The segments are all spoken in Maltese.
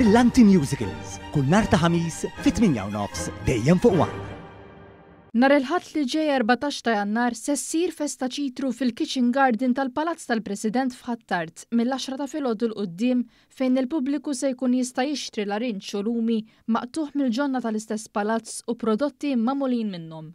Brillanti Musicals kull nhar ta' ħamis fit-8:30 dejjem fuq One. Nhar il-Ħadd li ġej 14 ta' Jannar se ssir festa ċitru fil-Kitchen Garden tal-Palazz tal-President f'Ħattart mill-10 ta' filgħodu l quddiem fejn il-pubbliku se jkun jista' jixtri larinġ u lumi maqtuħ mill-ġonna tal-istess palazz u prodotti magħmulin minnhom.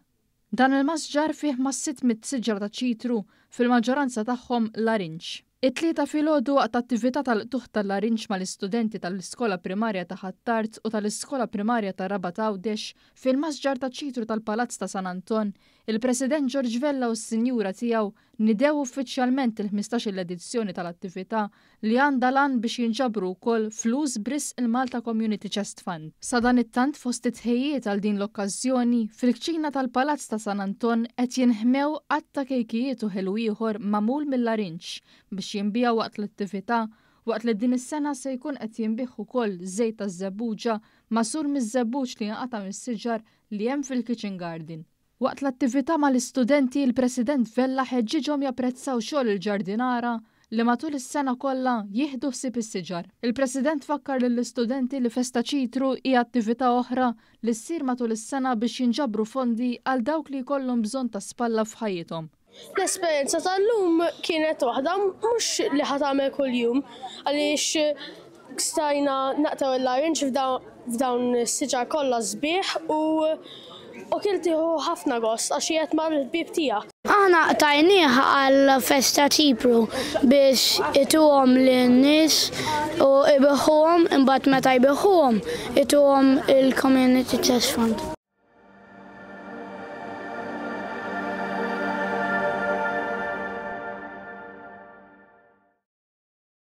Dan il-masġar fih ma' 600 siġra ta' ċitru fil-maġġoranza tagħhom larinġ. It-tlieta filgħodu waqt attività tal-qtuħ tal-larinġ mal-istudenti tal-Iskola Primarja ta' Ħattart u tal-Iskola Primarja ta' Raba Tawdex fil-masġar ta' ċitru tal-Palazz ta' San Anton, il-President George Vella u s-Sinjura tiegħu nidew uffiċjalment il-15 edizzjoni tal-attività li għandha lan biex jinġabru wkoll flus bris il-Malta Community Chest Fund. Sa dan it-tant fost it-tħejjiet għal din l-okkażjoni fil-kċina tal-Palazz ta' San Anton qed jinħmew qatta kejkijiet u ħelu ieħor magħmul mill-larinġ biex jinbijaw waqt l-attività waqt li din is-sena se jkun qed jinbih ukoll żejt ta' żebbuġa masur miż-żebbuġ li jinqata' mis-siġar li hemm fil-Kitchen Garden. Waqt l-attività mal-istudenti il-President Vella ħeġġiġhom japprezzaw xogħol il-ġardinara li matul is-sena kollha jieħdu ħsieb is-siġar. Il-President fakkar lill-istudenti li festa ċitru hija attività oħra li ssir matul is-sena biex jinġabru fondi għal dawk li jkollhom bżonn ta' spalla f'ħajjithom. L-esperienza tal-lum kienet waħda mhux li ħatamel kuljum għaliex stajna naqtaw il-larinġ f'dawn is-siġar kollha sbieħ u kiltieħu ħafna gost għax qiegħed mal-ħbieb tiegħek. Aħna tajnieh għal festa ċipru biex ituhom lin-nies u ibeħħuhom imbagħad meta jbeħħuhom ituhom il-Community Chest Fund.